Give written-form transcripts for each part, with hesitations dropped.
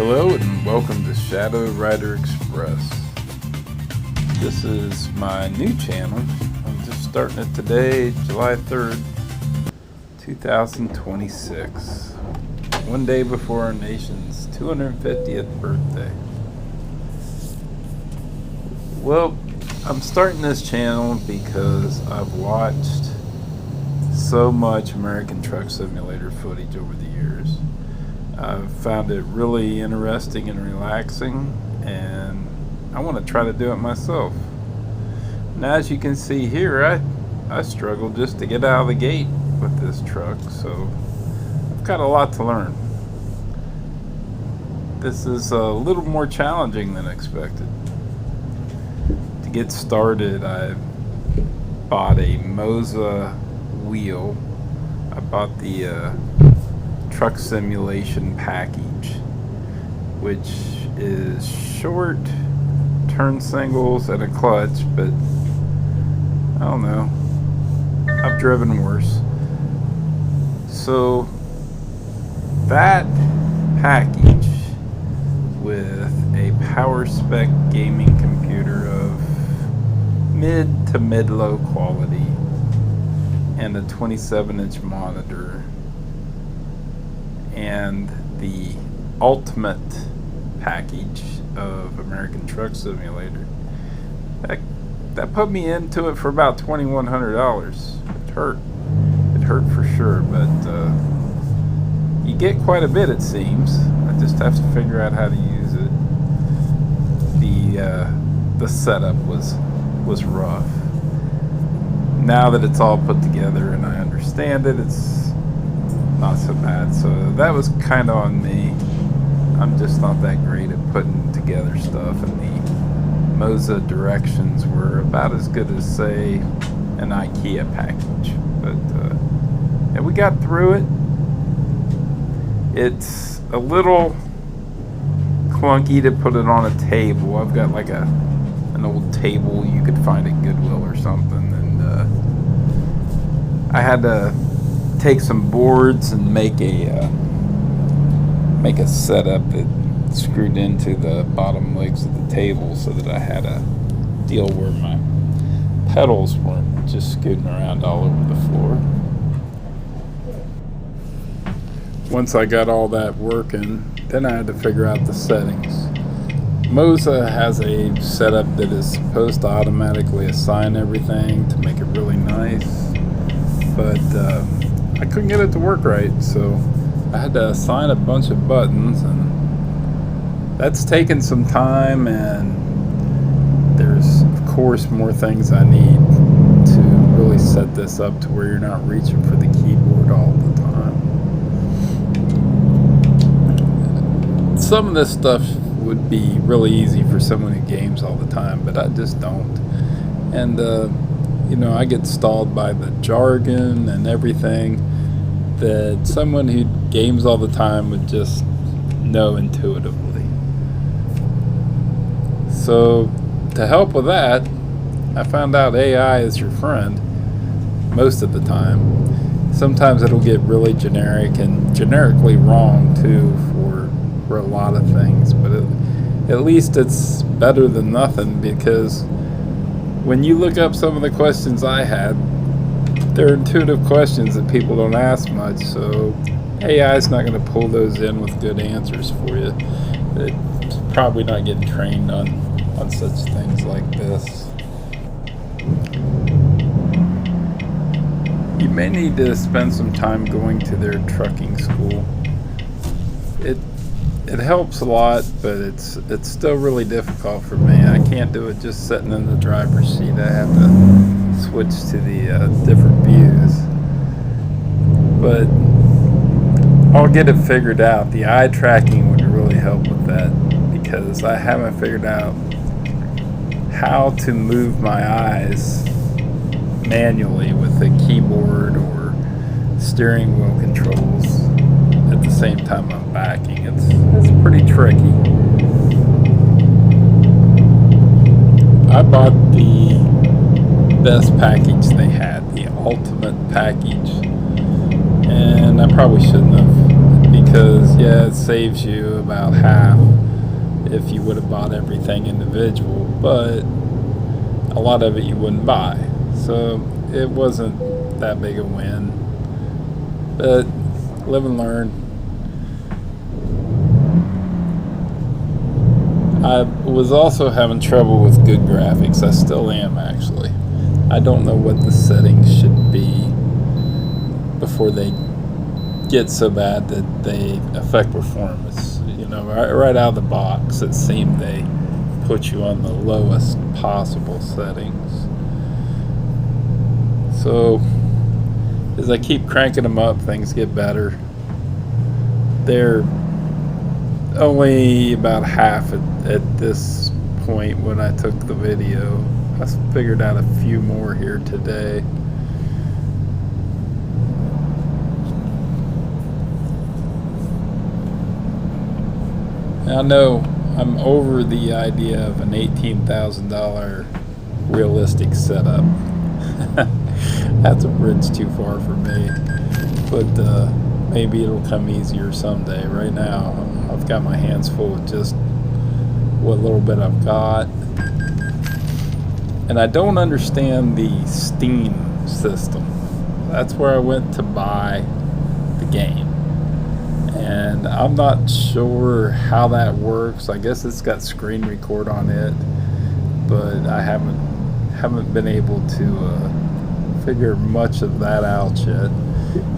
Hello and welcome to Shadow Rider Express. This is my new channel. I'm just starting it today, July 3rd, 2026. One day before our nation's 250th birthday. Well, I'm starting this channel because I've watched so much American Truck Simulator footage over the years. I've found it really interesting and relaxing, and I want to try to do it myself. Now, as you can see here, I struggled just to get out of the gate with this truck, so I've got a lot to learn. This is a little more challenging than expected. To get started, I bought a Moza wheel. I bought the truck simulation package, which is short turn singles and a clutch, but I don't know, I've driven worse. So that package with a power spec gaming computer of mid to mid-low quality and a 27-inch monitor and the ultimate package of American Truck Simulator, that put me into it for about $2,100. It hurt for sure, but you get quite a bit, it seems. I just have to figure out how to use it. The setup was rough. Now that it's all put together and I understand it, it's not so bad. So that was kind of on me. I'm just not that great at putting together stuff, and the Moza directions were about as good as, say, an IKEA package. But yeah, we got through it. It's a little clunky to put it on a table. I've got like an old table you could find at Goodwill or something, and I had to take some boards and make a setup that screwed into the bottom legs of the table so that I had a deal where my pedals weren't just scooting around all over the floor. Once I got all that working, then I had to figure out the settings. Moza has a setup that is supposed to automatically assign everything to make it really nice, but I couldn't get it to work right, so I had to assign a bunch of buttons, and that's taken some time, and there's of course more things I need to really set this up to where you're not reaching for the keyboard all the time. Some of this stuff would be really easy for someone who games all the time, but I just don't. And I get stalled by the jargon and everything that someone who games all the time would just know intuitively. So to help with that, I found out AI is your friend most of the time. Sometimes it'll get really generic and generically wrong too for a lot of things, but at least it's better than nothing, because when you look up some of the questions I had, they're intuitive questions that people don't ask much, so AI is not going to pull those in with good answers for you. It's probably not getting trained on such things like this. You may need to spend some time going to their trucking school. It helps a lot, but it's still really difficult for me. I can't do it just sitting in the driver's seat. I have to switch to the different views. But I'll get it figured out. The eye tracking would really help with that, because I haven't figured out how to move my eyes manually with the keyboard or steering wheel controls at the same time I'm backing. It's pretty tricky. I bought the best package they had, the ultimate package, and I probably shouldn't have, because yeah, it saves you about half if you would have bought everything individual, but a lot of it you wouldn't buy. So it wasn't that big a win. But live and learn. I was also having trouble with good graphics. I still am, actually. I don't know what the settings should be before they get so bad that they affect performance. You know, right out of the box, it seemed they put you on the lowest possible settings. So as I keep cranking them up, things get better. They're only about half at this point when I took the video. I figured out a few more here today. I know I'm over the idea of an $18,000 realistic setup. That's a bridge too far for me, but maybe it'll come easier someday. Right now I've got my hands full with just what little bit I've got, and I don't understand the Steam system. That's where I went to buy the game, and I'm not sure how that works. I guess it's got screen record on it, but I haven't been able to figure much of that out yet.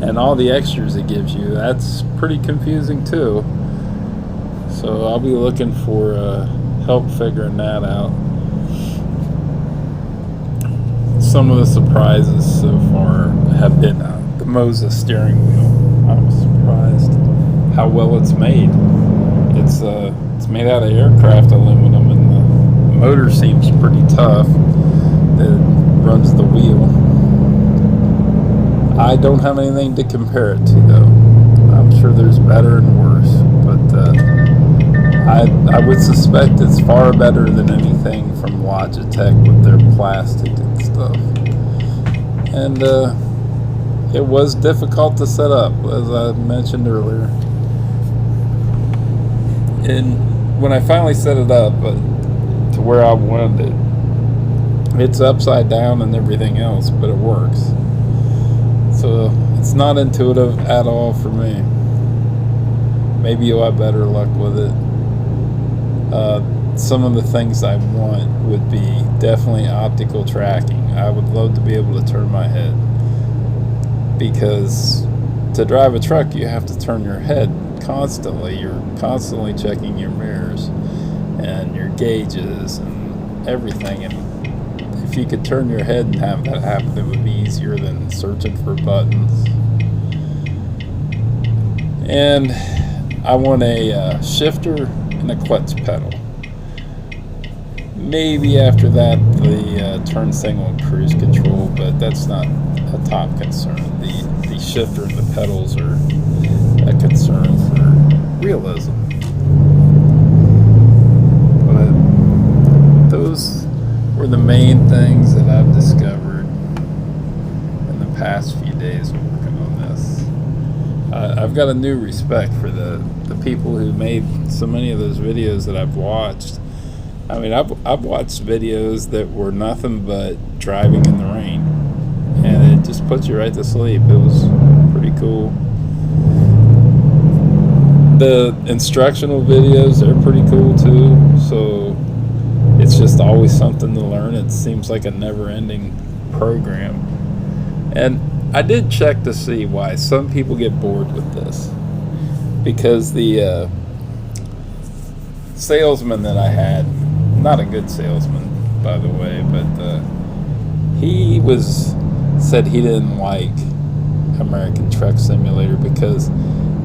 And all the extras it gives you, that's pretty confusing too. So I'll be looking for help figuring that out. Some of the surprises so far have been the Moses steering wheel. I was surprised how well it's made. It's made out of aircraft aluminum, and the motor seems pretty tough that runs the wheel. I don't have anything to compare it to, though. I'm sure there's better and worse, but I would suspect it's far better than anything from Logitech with their plastic and stuff. And it was difficult to set up, as I mentioned earlier. And when I finally set it up to where I wanted it, it's upside down and everything else, but it works. So it's not intuitive at all for me. Maybe you'll have better luck with it. Some of the things I want would be definitely optical tracking. I would love to be able to turn my head, because to drive a truck you have to turn your head constantly. You're constantly checking your mirrors and your gauges and everything, and if you could turn your head and have that happen, it would be easier than searching for buttons. And I want a shifter and a clutch pedal. Maybe after that the turn signal and cruise control, but that's not a top concern. The shifter and the pedals are a concern for realism. But those were the main things that I've discovered in the past few days of working on this. I've got a new respect for the people who made so many of those videos that I've watched. I mean, I've watched videos that were nothing but driving in the rain, and it just puts you right to sleep. It was pretty cool. The instructional videos, they're pretty cool too, so it's just always something to learn. It seems like a never-ending program. And I did check to see why some people get bored with this, because the salesman that I had, not a good salesman, by the way, but he said he didn't like American Truck Simulator because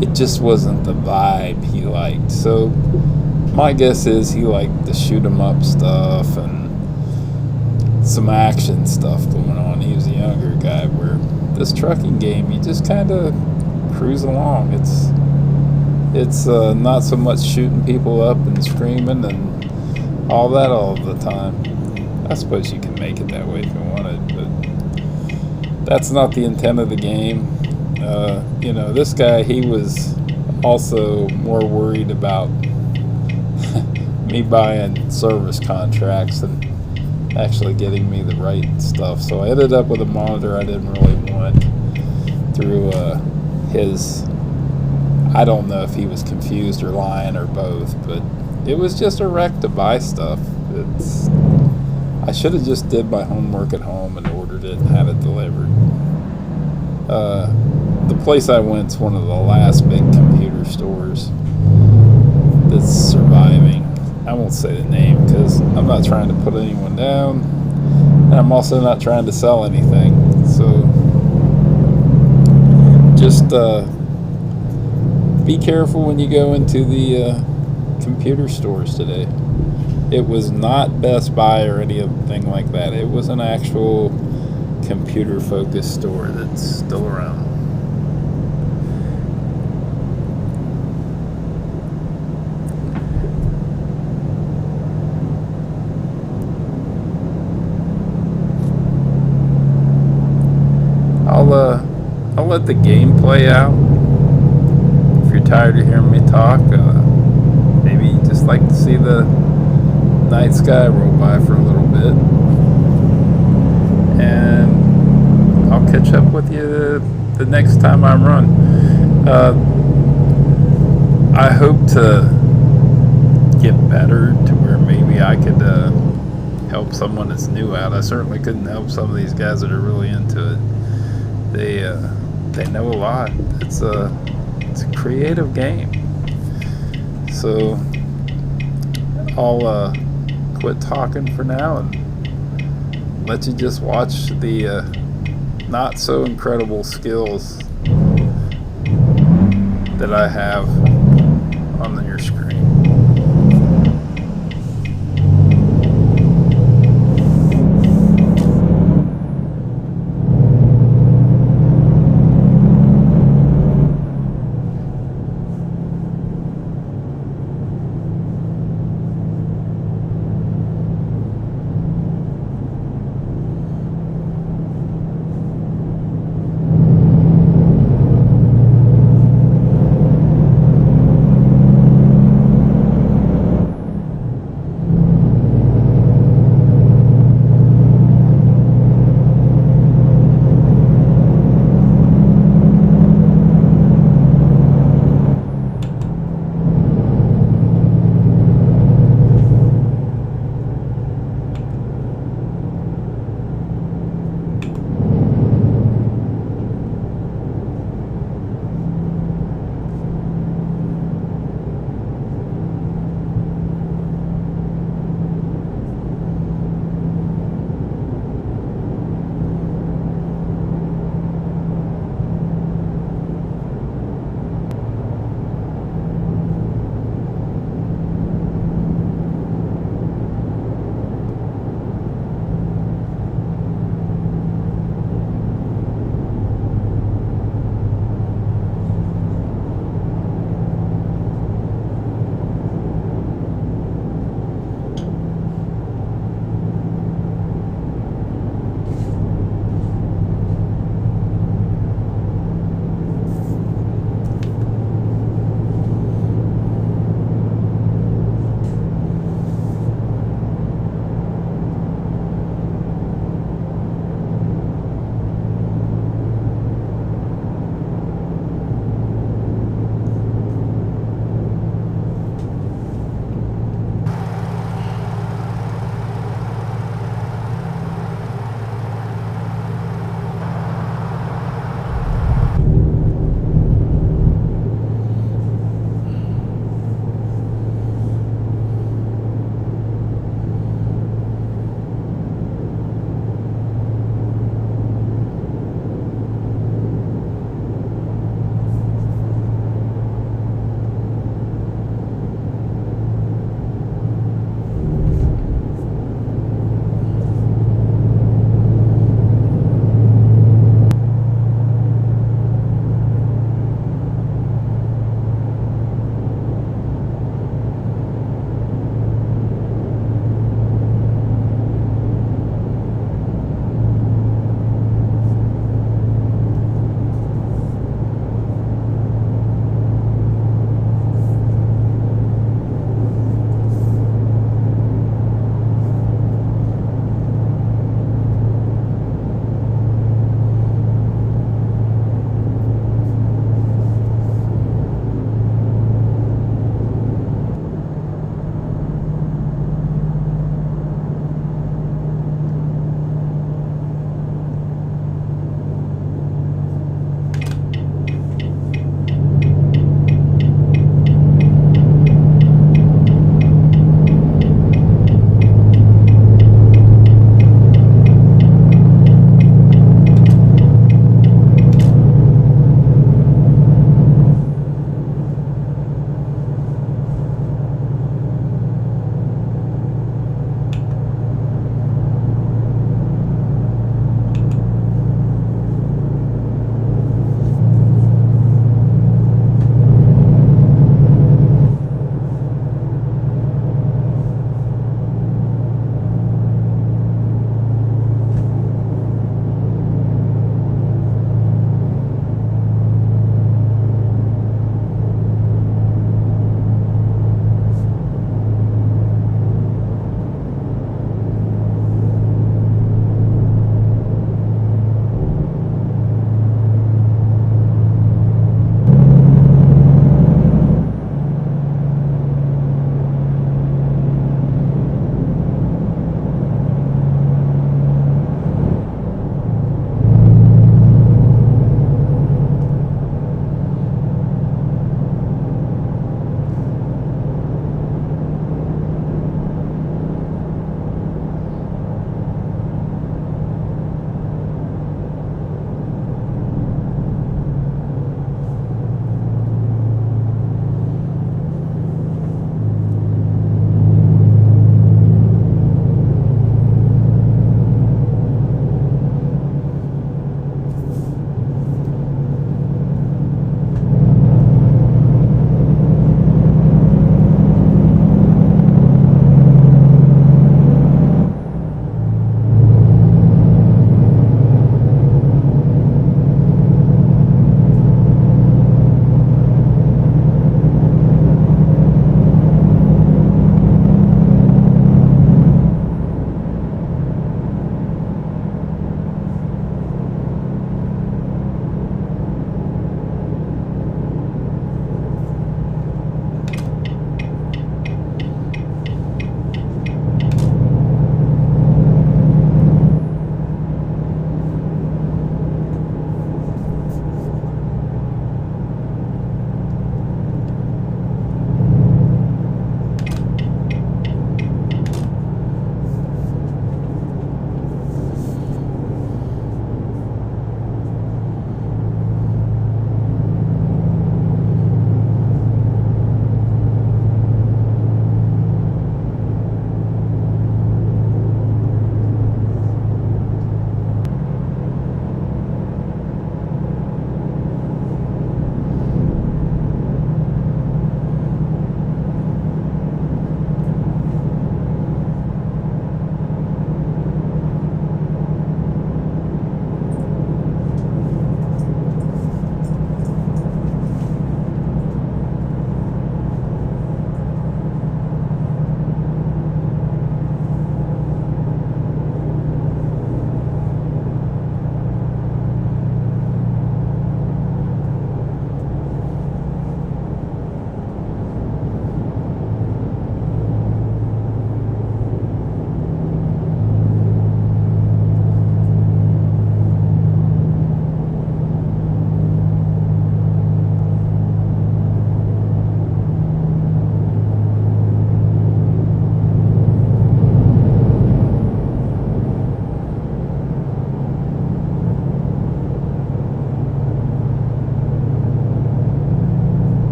it just wasn't the vibe he liked. So my guess is he liked the shoot 'em up stuff and some action stuff going on. He was a younger guy, where this trucking game, you just kind of cruise along. It's not so much shooting people up and screaming and all that all the time. I suppose you can make it that way if you wanted, but that's not the intent of the game. This guy, he was also more worried about me buying service contracts than actually getting me the right stuff. So I ended up with a monitor I didn't really want through his. I don't know if he was confused or lying or both, but it was just a wreck to buy stuff. I should have just did my homework at home and ordered it and had it delivered. The place I went's one of the last big computer stores that's surviving. I won't say the name because I'm not trying to put anyone down, and I'm also not trying to sell anything. So just be careful when you go into the computer stores today. It was not Best Buy or anything like that. It was an actual computer-focused store that's still around. I'll let the game play out. If you're tired of hearing me talk, maybe you just like to see the night sky roll by for a little bit. And I'll catch up with you the next time I run. I hope to get better to where maybe I could help someone that's new out. I certainly couldn't help some of these guys that are really into it. They know a lot. It's a creative game. So I'll quit talking for now and let you just watch the not so incredible skills that I have on your screen.